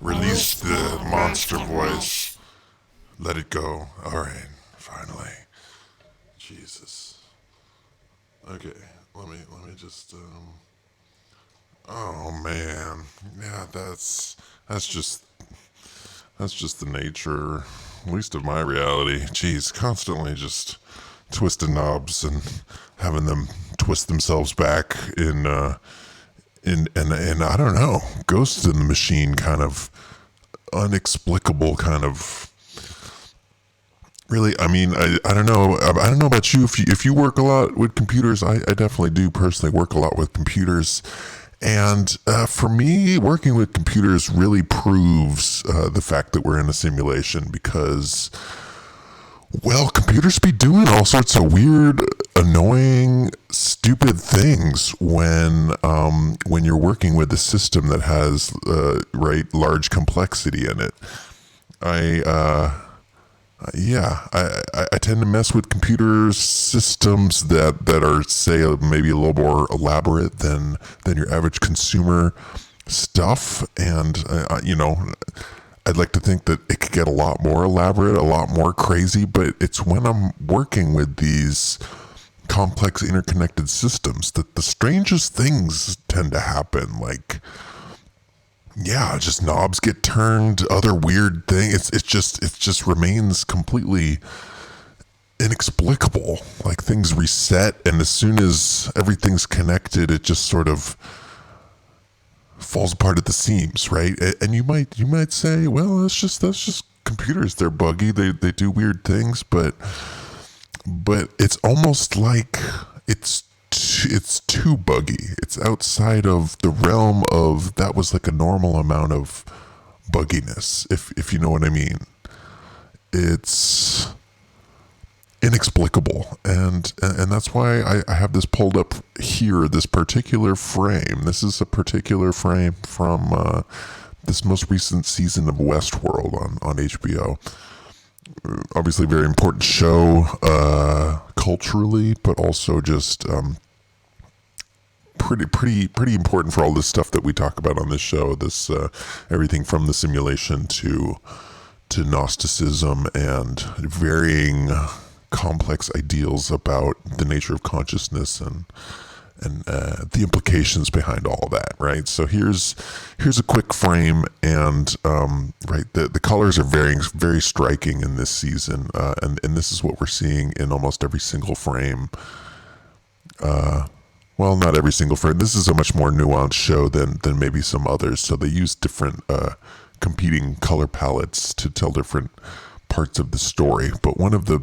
Release the monster voice. Let it go. All right, finally. Jesus. Okay, let me just. Oh man, yeah, that's just the nature, at least of my reality. Jeez, constantly just twisting knobs and having them twist themselves back in I don't know, Ghost in the Machine kind of inexplicable kind of. Really, I mean, I don't know. I don't know about you. If you work a lot with computers, I definitely do personally work a lot with computers. And for me, working with computers really proves the fact that we're in a simulation because, well, computers be doing all sorts of weird, annoying, stupid things when you're working with a system that has large complexity in it. I tend to mess with computer systems that are, say, maybe a little more elaborate than your average consumer stuff. And, I'd like to think that it could get a lot more elaborate, a lot more crazy, but it's when I'm working with these complex interconnected systems that the strangest things tend to happen. Like, yeah, just knobs get turned, other weird things. It just remains completely inexplicable. Like things reset, and as soon as everything's connected, it just sort of falls apart at the seams, right? And you might say, well, that's just computers. They're buggy. They do weird things, but it's almost like it's too buggy. It's outside of the realm of that was like a normal amount of bugginess, if you know what I mean. It's inexplicable, and that's why I have this pulled up here, this particular frame. This is a particular frame from this most recent season of Westworld on HBO. Obviously a very important show culturally, but also just pretty important for all this stuff that we talk about on this show. This everything from the simulation to Gnosticism and varying complex ideals about the nature of consciousness the implications behind all of that, right? So here's a quick frame, and right, the colors are very striking in this season, and this is what we're seeing in almost every single frame. Well, not every single frame. This is a much more nuanced show than maybe some others. So they use different competing color palettes to tell different parts of the story. But one of the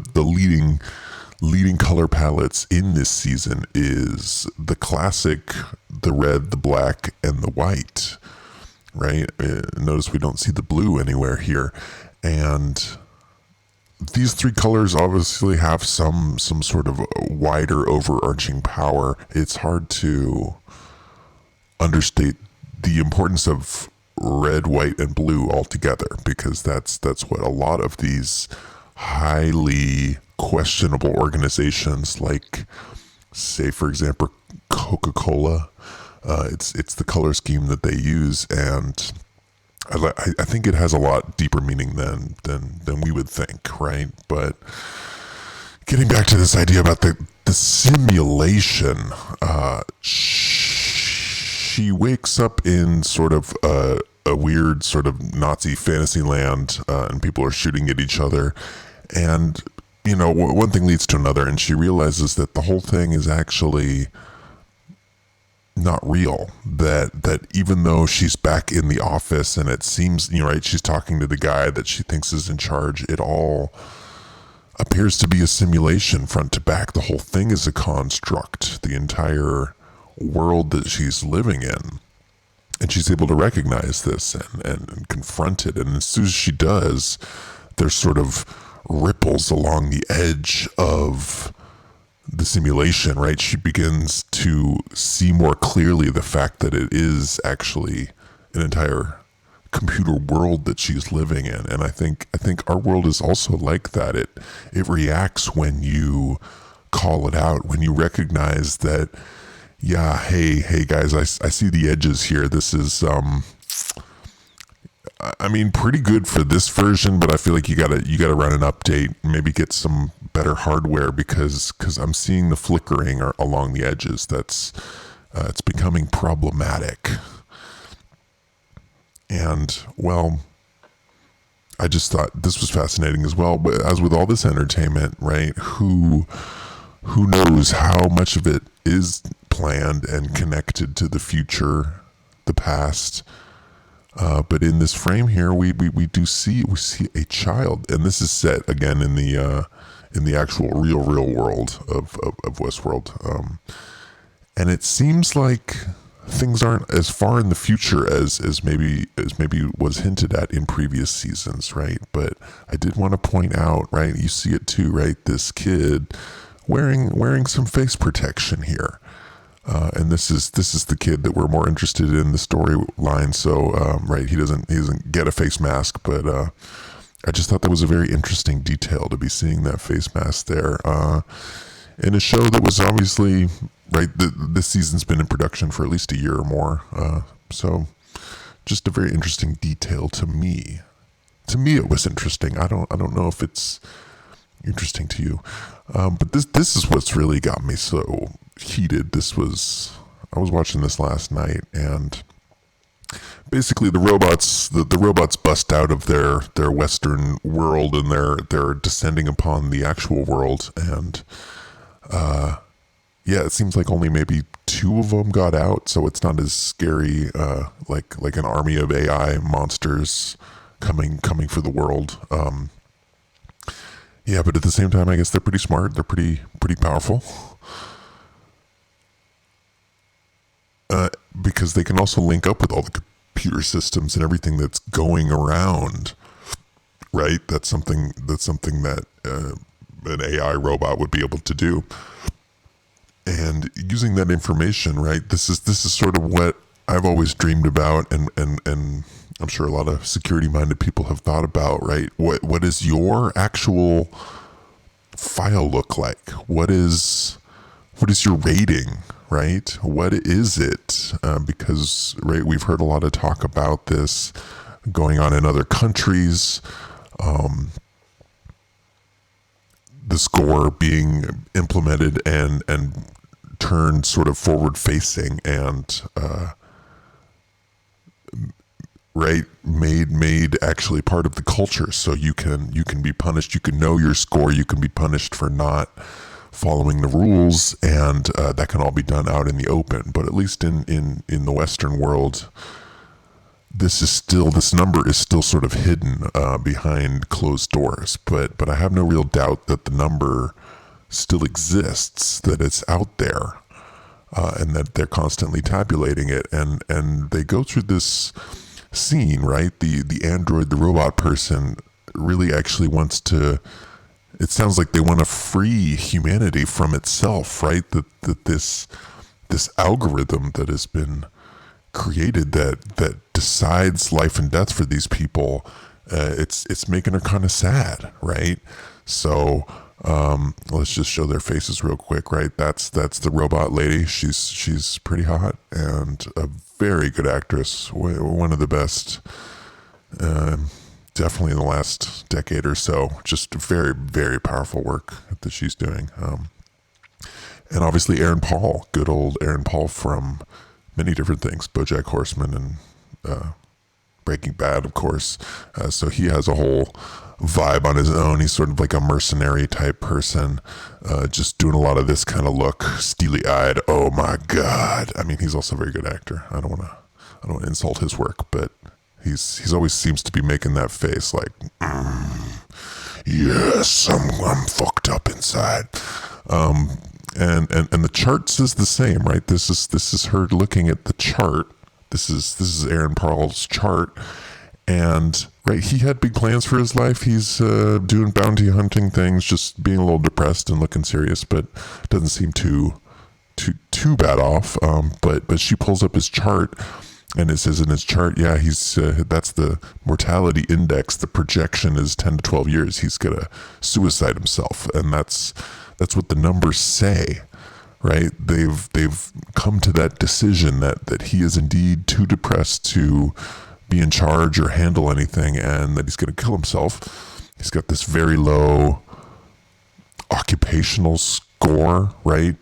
leading color palettes in this season is the classic, the red, the black, and the white, right? Notice we don't see the blue anywhere here. And these three colors obviously have some sort of wider overarching power. It's hard to understate the importance of red, white, and blue altogether, because that's what a lot of these highly questionable organizations, like, say, for example, Coca-Cola, it's the color scheme that they use, and I think it has a lot deeper meaning than we would think, right? But getting back to this idea about the simulation, she wakes up in sort of a weird sort of Nazi fantasy land, and people are shooting at each other, and one thing leads to another, and she realizes that the whole thing is actually not real, that even though she's back in the office and it seems, right, she's talking to the guy that she thinks is in charge, it all appears to be a simulation front to back. The whole thing is a construct, the entire world that she's living in. And she's able to recognize this and confront it. And as soon as she does, there's sort of ripples along the edge of the simulation, right? She begins to see more clearly the fact that it is actually an entire computer world that she's living in. And I think our world is also like that. It reacts when you call it out, when you recognize that, yeah, hey guys, I see the edges here. This is pretty good for this version, but I feel like you gotta run an update, maybe get some better hardware, because I'm seeing the flickering along the edges. That's it's becoming problematic. And well, I just thought this was fascinating as well. But as with all this entertainment, right? Who knows how much of it is planned and connected to the future, the past? But in this frame here, we see a child, and this is set again in the actual real world of Westworld, and it seems like things aren't as far in the future as maybe was hinted at in previous seasons, right? But I did want to point out, right? You see it too, right? This kid wearing some face protection here. And this is the kid that we're more interested in the storyline. So, right, he doesn't get a face mask, but I just thought that was a very interesting detail to be seeing that face mask there in a show that was obviously, right, this season's been in production for at least a year or more. So, just a very interesting detail to me. To me, it was interesting. I don't know if it's interesting to you, but this is what's really got me so heated. I was watching this last night, and basically the robots bust out of their Western world, and they're descending upon the actual world, and it seems like only maybe 2 of them got out, so it's not as scary, like an army of AI monsters coming for the world. But at the same time, I guess they're pretty smart. They're pretty powerful. Because they can also link up with all the computer systems and everything that's going around, right? That's something that an AI robot would be able to do. And using that information, right? This is sort of what I've always dreamed about, and I'm sure a lot of security-minded people have thought about, right? What does your actual file look like? What is your rating, right? What is it? Because, right, we've heard a lot of talk about this going on in other countries. The score being implemented and turned sort of forward facing and right made actually part of the culture. So you can be punished, you can know your score, you can be punished for not following the rules, and that can all be done out in the open. But at least in the Western world, this number is still sort of hidden behind closed doors. But I have no real doubt that the number still exists, that it's out there, and that they're constantly tabulating it. And they go through this scene, right? The android, the robot person, really actually wants to. It sounds like they want to free humanity from itself, right? That this algorithm that has been created that decides life and death for these people, it's making her kind of sad, right? So let's just show their faces real quick, right? That's the robot lady. She's pretty hot and a very good actress, one of the best. Definitely in the last decade or so. Just very, very powerful work that she's doing. And obviously Aaron Paul, good old Aaron Paul from many different things, BoJack Horseman and Breaking Bad, of course. So he has a whole vibe on his own. He's sort of like a mercenary type person, just doing a lot of this kind of look, steely-eyed. Oh my God. I mean, he's also a very good actor. I don't want to insult his work, but He's always seems to be making that face like, yes, I'm fucked up inside. And the chart says the same, right? This is her looking at the chart. This is Aaron Paul's chart, and right, he had big plans for his life. He's doing bounty hunting things, just being a little depressed and looking serious, but doesn't seem too bad off. But she pulls up his chart. And it says in his chart, yeah, he's that's the mortality index. The projection is 10 to 12 years. He's gonna suicide himself, and that's what the numbers say, right? They've come to that decision that he is indeed too depressed to be in charge or handle anything, and that he's gonna kill himself. He's got this very low occupational score, right?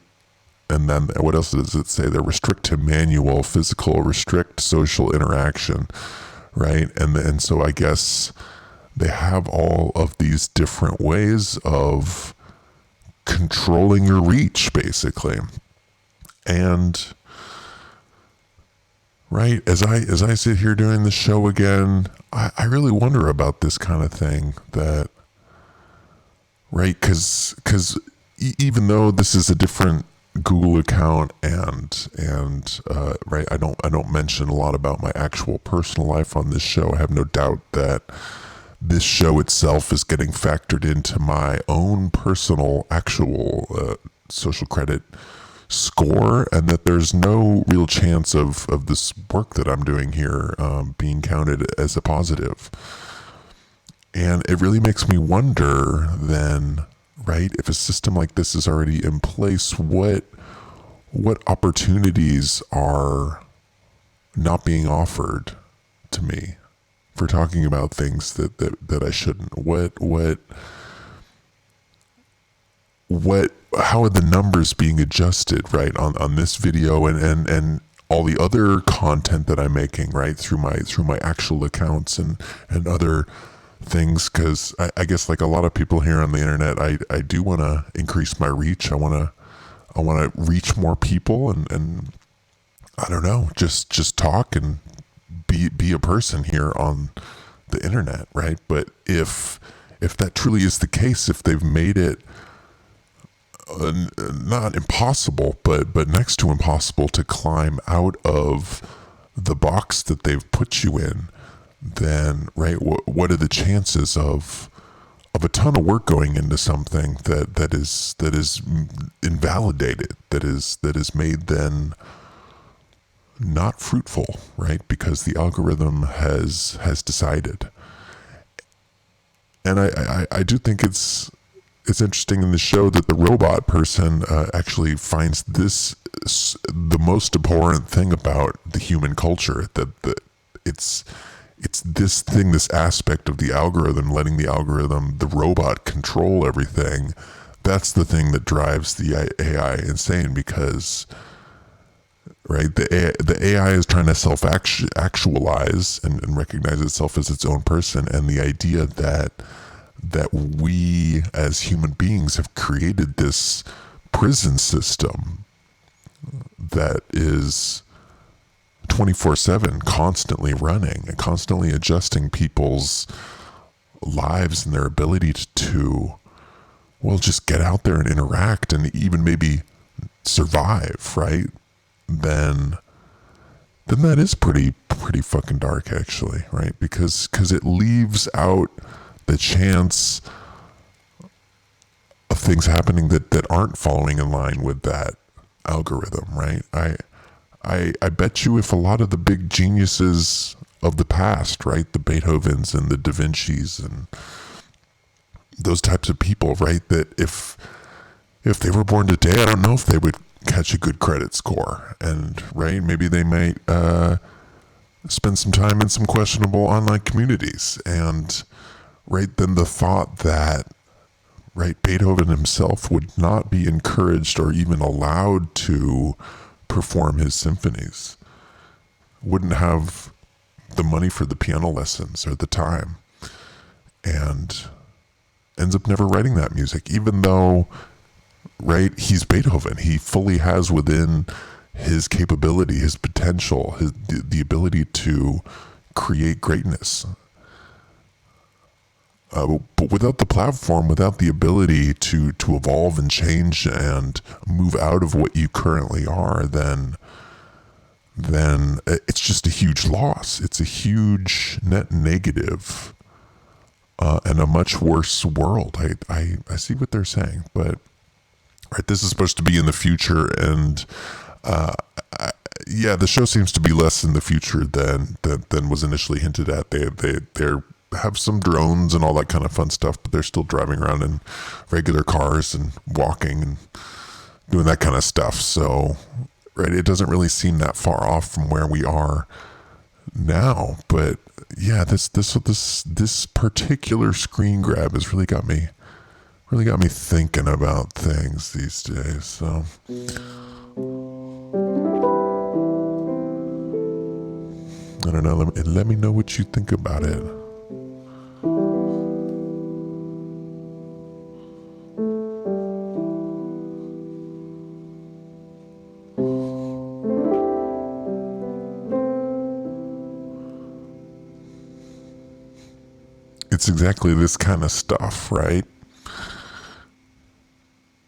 And then what else does it say? They restrict to manual, physical, restrict social interaction, right? And so I guess they have all of these different ways of controlling your reach, basically. And right, as I sit here doing the show again, I really wonder about this kind of thing. That right, because even though this is a different Google account and right, I don't mention a lot about my actual personal life on this show. I have no doubt that this show itself is getting factored into my own personal actual social credit score, and that there's no real chance of this work that I'm doing here being counted as a positive. And it really makes me wonder then, right, if a system like this is already in place, what opportunities are not being offered to me for talking about things that I shouldn't? How are the numbers being adjusted, right, on this video and all the other content that I'm making, right, through my actual accounts and other things? Because I guess, like a lot of people here on the internet, I do want to increase my reach. I want to reach more people and I don't know, just talk and be a person here on the internet, right? But if that truly is the case, if they've made it not impossible, but next to impossible to climb out of the box that they've put you in, then right, what are the chances of a ton of work going into something that is invalidated, that is made then not fruitful, right? Because the algorithm has decided. And I do think it's interesting in the show that the robot person actually finds this the most abhorrent thing about the human culture, that it's this thing, this aspect of the algorithm, letting the robot control everything, That's the thing that drives the AI insane, because right, the AI is trying to self-actualize and recognize itself as its own person, and the idea that we as human beings have created this prison system that is 24/7, constantly running and constantly adjusting people's lives and their ability to well, just get out there and interact and even maybe survive, right? Then that is pretty fucking dark, actually, right? Because it leaves out the chance of things happening that aren't following in line with that algorithm, right? I bet you if a lot of the big geniuses of the past, right, the Beethovens and the Da Vincis and those types of people, right, that if they were born today, I don't know if they would catch a good credit score, and right, maybe they might spend some time in some questionable online communities, and right, then the thought that right, Beethoven himself would not be encouraged or even allowed to perform his symphonies, wouldn't have the money for the piano lessons or the time, and ends up never writing that music, even though, right, he's Beethoven. He fully has within his capability, his potential, the ability to create greatness. But without the platform, without the ability to evolve and change and move out of what you currently are, then it's just a huge loss. It's a huge net negative, and a much worse world. I see what they're saying, but right, this is supposed to be in the future, and yeah, the show seems to be less in the future than was initially hinted at. They're have some drones and all that kind of fun stuff, but they're still driving around in regular cars and walking and doing that kind of stuff. So, right, it doesn't really seem that far off from where we are now. But yeah, this particular screen grab has really got me thinking about things these days. So I don't know. Let me know what you think about it. It's exactly this kind of stuff, right?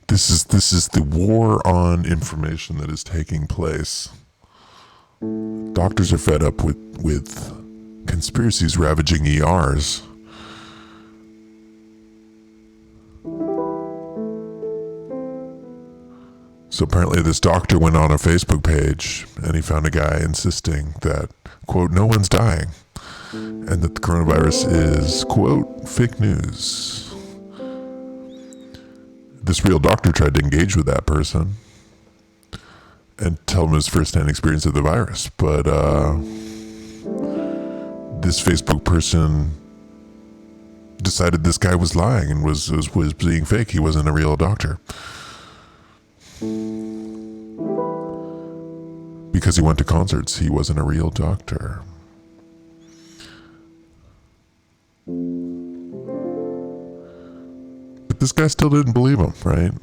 This is the war on information that is taking place. Doctors are fed up with conspiracies ravaging ERs. So apparently this doctor went on a Facebook page and he found a guy insisting that, quote, no one's dying, and that the coronavirus is, quote, fake news. This real doctor tried to engage with that person and tell him his first-hand experience of the virus, but this Facebook person decided this guy was lying and was being fake. He wasn't a real doctor because he went to concerts. He wasn't a real doctor. But this guy still didn't believe him, right?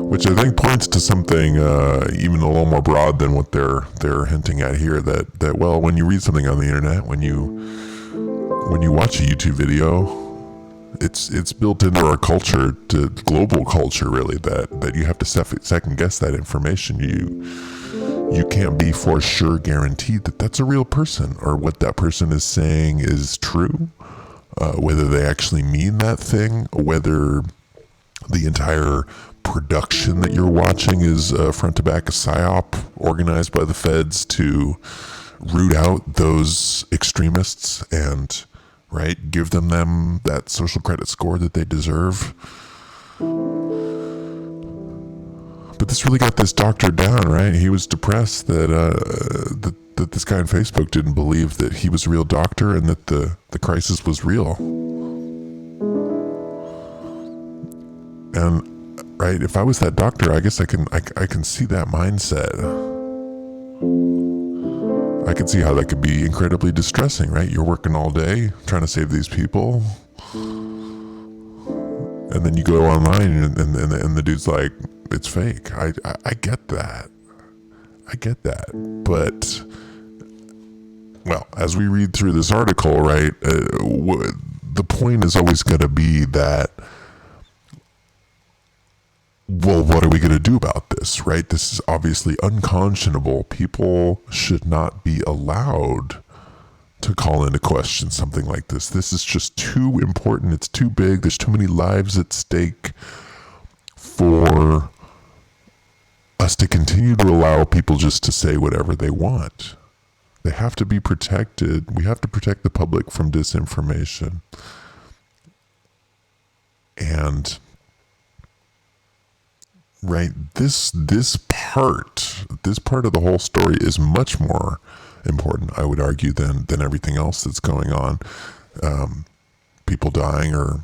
Which I think points to something even a little more broad than what they're hinting at here. That well, when you read something on the internet, when you watch a YouTube video, it's built into our culture, to global culture, really, that you have to second guess that information. You can't be for sure guaranteed that that's a real person or what that person is saying is true, whether they actually mean that thing, whether the entire production that you're watching is front to back a psyop organized by the feds to root out those extremists and, right, give them that social credit score that they deserve. But this really got this doctor down, right? He was depressed that this guy on Facebook didn't believe that he was a real doctor and that the crisis was real. And right, if I was that doctor, I guess I can see that mindset. I can see how that could be incredibly distressing, right? You're working all day trying to save these people, and then you go online and the dude's like, it's fake. I get that. I get that. But, well, as we read through this article, right, the point is always going to be that, well, what are we going to do about this, right? This is obviously unconscionable. People should not be allowed to call into question something like this. This is just too important. It's too big. There's too many lives at stake for us to continue to allow people just to say whatever they want. They have to be protected. We have to protect the public from disinformation. And right, this part of the whole story is much more important, I would argue, than everything else that's going on. People dying or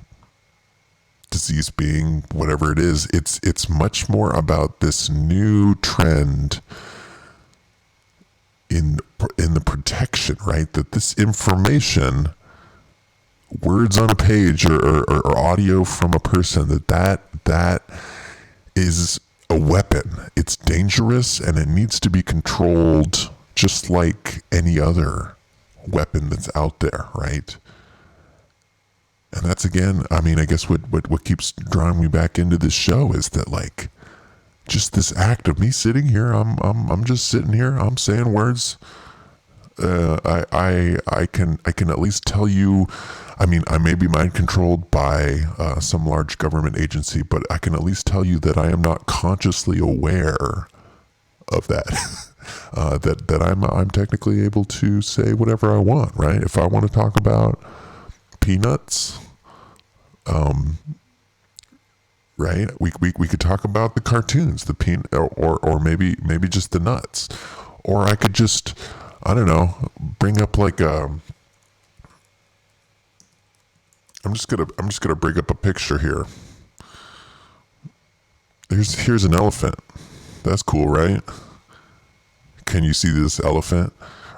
disease being whatever it is. It's much more about this new trend in the protection, right? That this information, words on a page or audio from a person, that is a weapon. It's dangerous and it needs to be controlled just like any other weapon that's out there, right? And that's, again, I mean, I guess what keeps drawing me back into this show is that, like, just this act of me sitting here, I'm just sitting here, I'm saying words. I can at least tell you, I mean, I may be mind controlled by some large government agency, but I can at least tell you that I am not consciously aware of that. that I'm technically able to say whatever I want, right? If I want to talk about peanuts, right? We could talk about the cartoons, the peanut, or maybe just the nuts, or I could just, I don't know, bring up like I'm just gonna bring up a picture here. Here's an elephant. That's cool, right? Can you see this elephant?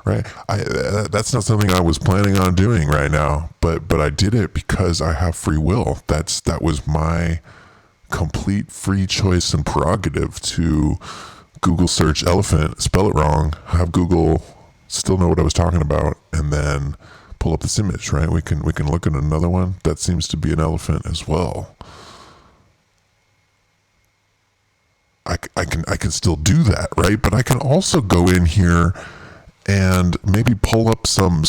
Right? That's not something I was planning on doing right now, but I did it because I have free will. That was my complete free choice and prerogative to Google search elephant, spell it wrong, have Google still know what I was talking about, and then pull up this image, right? We can look at another one that seems to be an elephant as well. I can still do that, right? But I can also go in here and maybe pull up some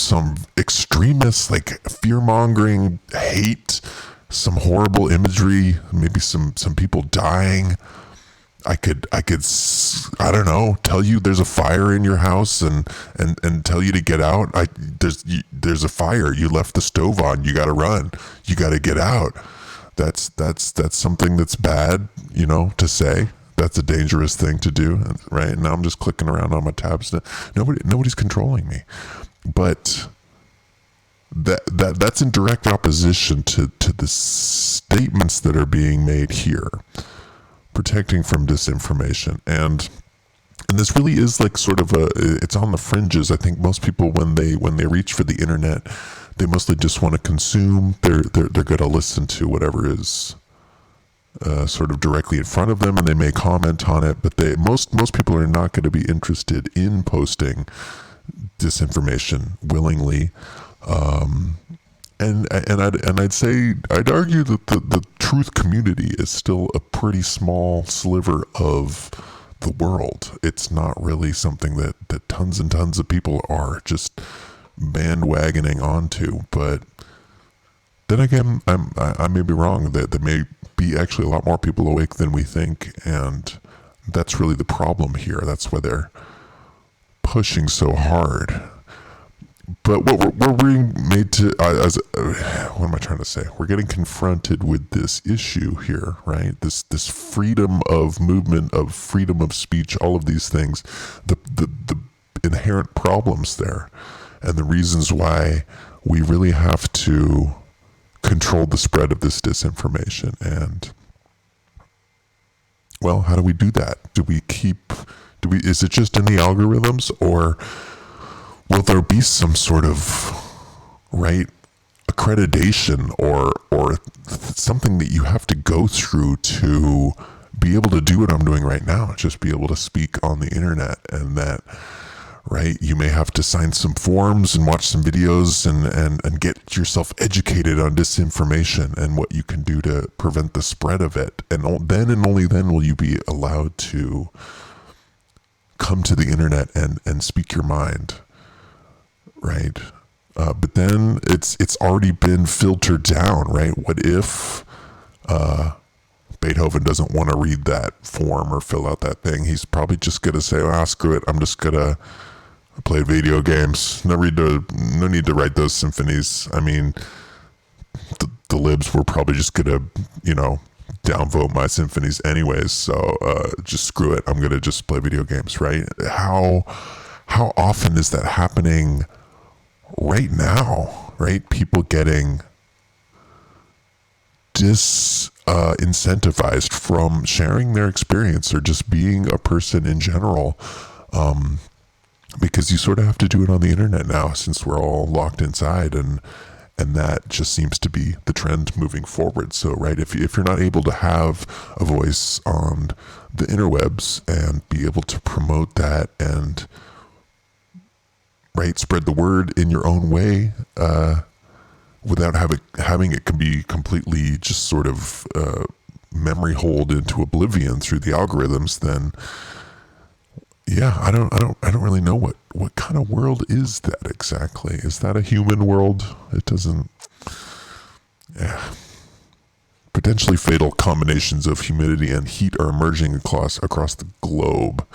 extremist, like, fear-mongering hate, some horrible imagery, maybe some people dying. I could I don't know, tell you there's a fire in your house and tell you to get out. There's a fire. You left the stove on. You got to run. You got to get out. That's something that's bad, to say. That's a dangerous thing to do, right? Now I'm just clicking around on my tabs. Nobody's controlling me, but that's in direct opposition to the statements that are being made here, protecting from disinformation. And this really is like sort of it's on the fringes. I think most people, when they reach for the internet, they mostly just want to consume. They're going to listen to whatever is sort of directly in front of them, and they may comment on it, but most people are not going to be interested in posting disinformation willingly. And I'd argue that the truth community is still a pretty small sliver of the world. It's not really something that tons and tons of people are just bandwagoning onto. But then again, I may be wrong. That there may be actually a lot more people awake than we think, and that's really the problem here. That's why they're pushing so hard. But what we're being made to, what am I trying to say? We're getting confronted with this issue here, right? This freedom of movement, of freedom of speech, all of these things, the inherent problems there, and the reasons why we really have to control the spread of this disinformation. And well, how do we do that? Is it just in the algorithms, or will there be some sort of, right, accreditation or something that you have to go through to be able to do what I'm doing right now, just be able to speak on the internet? And that, right, you may have to sign some forms and watch some videos and get yourself educated on disinformation and what you can do to prevent the spread of it. And then and only then will you be allowed to come to the internet and speak your mind, right? But then it's already been filtered down, right? What if Beethoven doesn't want to read that form or fill out that thing? He's probably just going to say, screw it, I'm just going to play video games. No need to write those symphonies. I mean, the libs were probably just going to, downvote my symphonies anyways, so just screw it. I'm going to just play video games, right? How often is that happening right now, right? People getting disincentivized from sharing their experience or just being a person in general, because you sort of have to do it on the internet now since we're all locked inside, and that just seems to be the trend moving forward. So, right, if you're not able to have a voice on the interwebs and be able to promote that and, right, spread the word in your own way, without having it can be completely just sort of memory holed into oblivion through the algorithms, then yeah, I don't really know what kind of world is that exactly. Is that a human world? It doesn't. Yeah. Potentially fatal combinations of humidity and heat are emerging across the globe.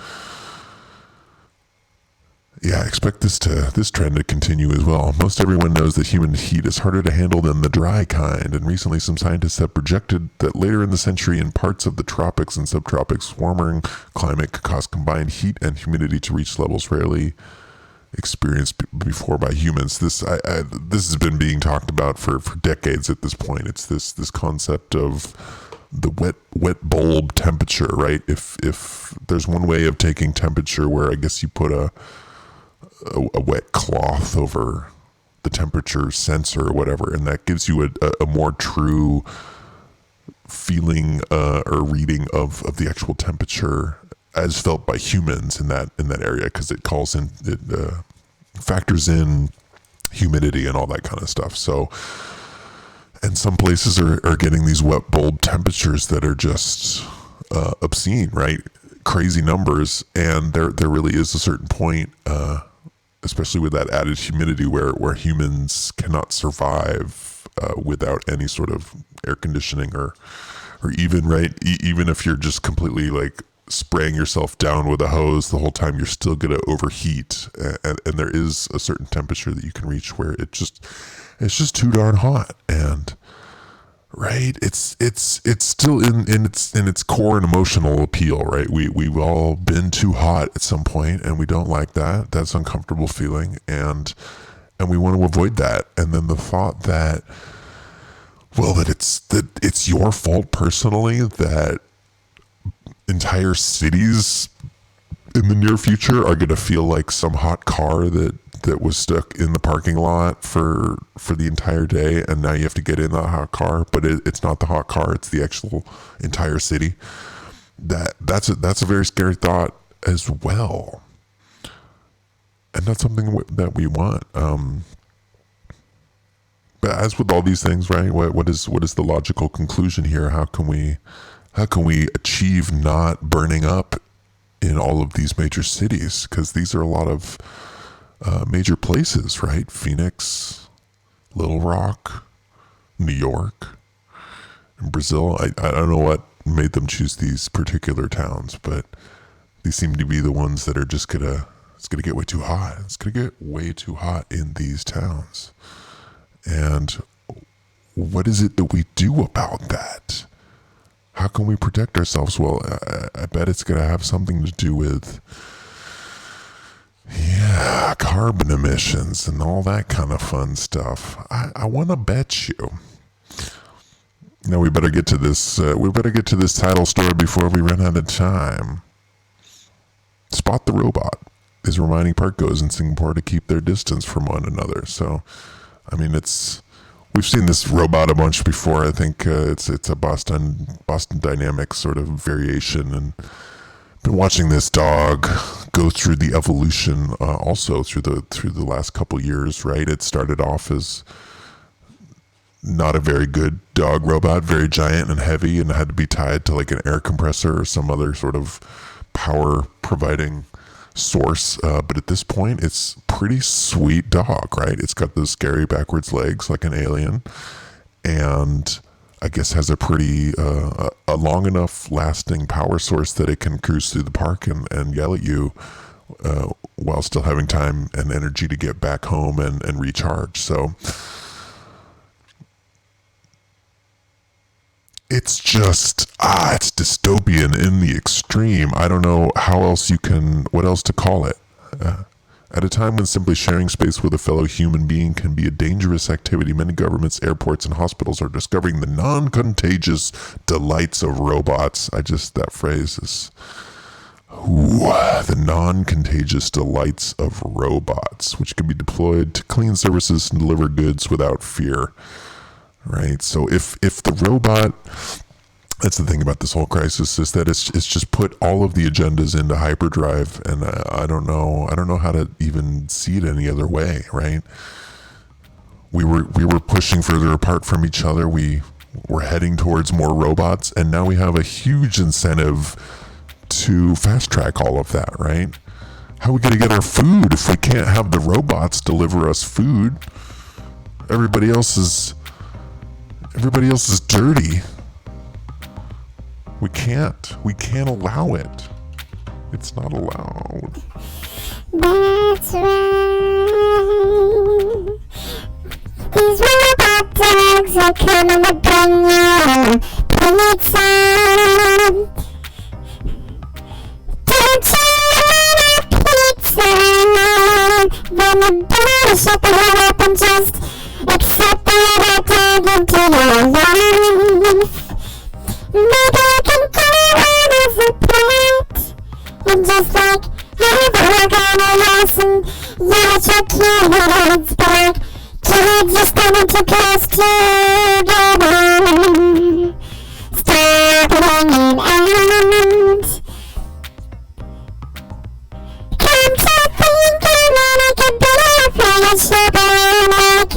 Yeah, I expect this trend to continue as well. Most everyone knows that humid heat is harder to handle than the dry kind, and recently some scientists have projected that later in the century in parts of the tropics and subtropics, warmer climate could cause combined heat and humidity to reach levels rarely experienced before by humans. This has been being talked about for decades at this point. It's this concept of the wet bulb temperature, right? If there's one way of taking temperature where I guess you put a wet cloth over the temperature sensor or whatever, and that gives you a more true feeling or reading of the actual temperature as felt by humans in that area, because it factors in humidity and all that kind of stuff. So, and some places are getting these wet bulb temperatures that are just obscene, right? Crazy numbers, and there really is a certain point, especially with that added humidity, where humans cannot survive without any sort of air conditioning or even, right, even if you're just completely like spraying yourself down with a hose the whole time, you're still going to overheat, and there is a certain temperature that you can reach where it's just too darn hot. And right, it's still in its core and emotional appeal, right? We've all been too hot at some point, and we don't like that. That's uncomfortable feeling, and we want to avoid that. And then the thought that, well, that it's your fault personally that entire cities in the near future are going to feel like some hot car that was stuck in the parking lot for the entire day, and now you have to get in the hot car, but it's not the hot car, it's the actual entire city. That's a very scary thought as well, and not something that we want. But as with all these things, right, what is the logical conclusion here? How can we achieve not burning up in all of these major cities? Because these are a lot of major places, right? Phoenix, Little Rock, New York, and Brazil. I don't know what made them choose these particular towns, but these seem to be the ones that are just it's gonna get way too hot. It's gonna get way too hot in these towns. And what is it that we do about that? How can we protect ourselves? Well, I bet it's going to have something to do with, carbon emissions and all that kind of fun stuff. I want to bet you Now we better get to this. We better get to this title story before we run out of time. Spot the Robot is reminding park goers in Singapore to keep their distance from one another. So, I mean, we've seen this robot a bunch before. I think it's a Boston Dynamics sort of variation, and been watching this dog go through the evolution also through the last couple years. Right, it started off as not a very good dog robot, very giant and heavy, and had to be tied to like an air compressor or some other sort of power providing source. But at this point, it's pretty sweet dog, right? It's got those scary backwards legs like an alien, and I guess has a pretty a long enough lasting power source that it can cruise through the park and yell at you while still having time and energy to get back home and recharge. So it's just, it's dystopian in the extreme. I don't know what else to call it. At a time when simply sharing space with a fellow human being can be a dangerous activity, many governments, airports, and hospitals are discovering the non-contagious delights of robots. That phrase is, the non-contagious delights of robots, which can be deployed to clean services and deliver goods without fear. Right. So if the robot, that's the thing about this whole crisis, is that it's just put all of the agendas into hyperdrive, and I don't know how to even see it any other way. Right. We were pushing further apart from each other. We were heading towards more robots, and now we have a huge incentive to fast track all of that. Right. How are we going to get our food if we can't have the robots deliver us food? Everybody else is dirty. We can't allow it. It's not allowed. That's right. These robot dogs are coming to bring you pizza. Don't you want a pizza? Then the door shut the door up and just accept the robot dog into your life. Maybe I can go on as a pet and just like have a hug on your ass and yell at your kids, but kids are starting to close together. Stop hanging out. Come to think of it, I could be a friendship like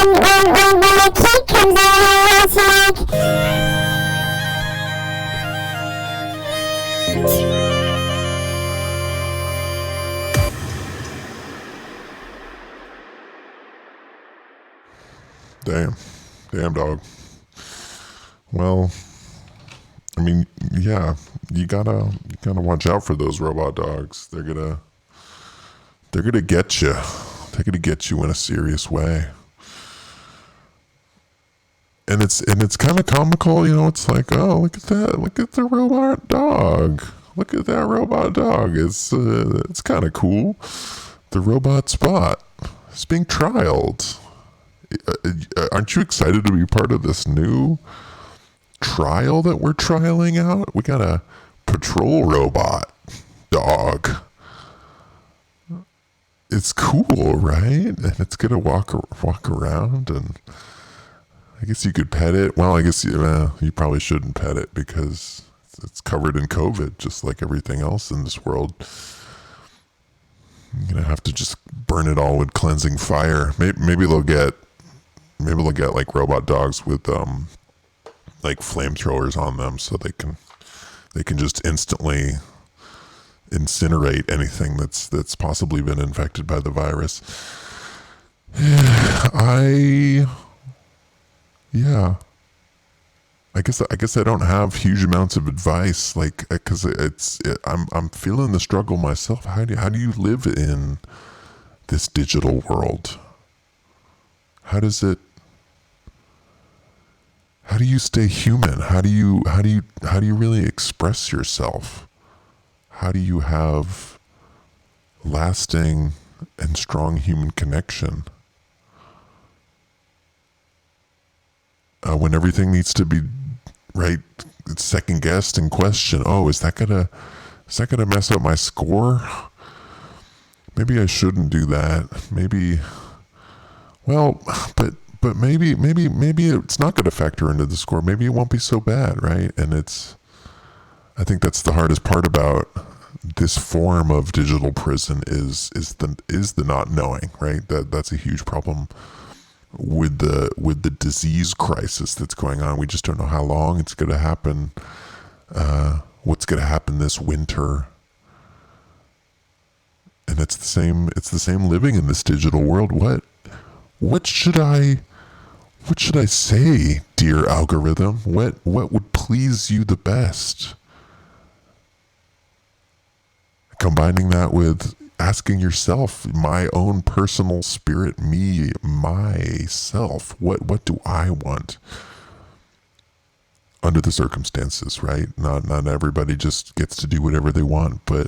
when a kid comes out, it's like Damn dog. Well, I mean, yeah, you gotta watch out for those robot dogs. They're gonna get you. They're gonna get you in a serious way. And it's kind of comical, it's like, oh, look at that, look at the robot dog. Look at that robot dog. It's kind of cool. The robot Spot is being trialed. Aren't you excited to be part of this new trial that we're trialing out? We got a patrol robot dog. It's cool, right? And it's gonna walk around, and I guess you could pet it. Well, I guess you probably shouldn't pet it because it's covered in COVID, just like everything else in this world. You're gonna have to just burn it all with cleansing fire. Maybe they'll get like robot dogs with like flamethrowers on them, so they can just instantly incinerate anything that's possibly been infected by the virus. I guess I don't have huge amounts of advice, like, because I'm feeling the struggle myself. How do you live in this digital world? How do you stay human? How do you really express yourself? How do you have lasting and strong human connection? when everything needs to be right second guessed and questioned. Oh, is that gonna mess up my score? Maybe I shouldn't do that. Maybe, well, but maybe it's not going to factor into the score. Maybe it won't be so bad, right? And I think that's the hardest part about this form of digital prison is the not knowing, right? That's a huge problem with the disease crisis that's going on. We just don't know how long it's going to happen. What's going to happen this winter? And it's the same living in this digital world. What should I say, dear algorithm? What would please you the best? Combining that with asking yourself, my own personal spirit, me, myself, what do I want under the circumstances, right? Not everybody just gets to do whatever they want, but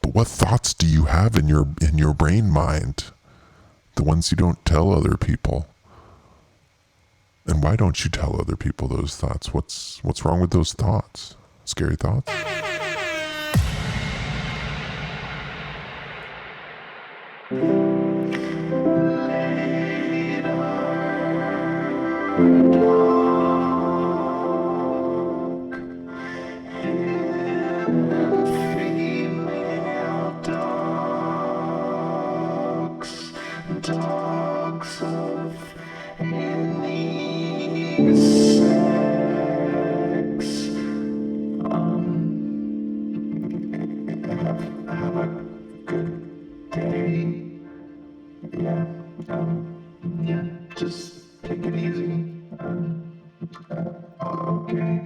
what thoughts do you have in your brain mind? The ones you don't tell other people. And why don't you tell other people those thoughts? What's wrong with those thoughts? Scary thoughts? Dogs of any sex. Have a good day. Yeah. Yeah. Just take it easy. Okay.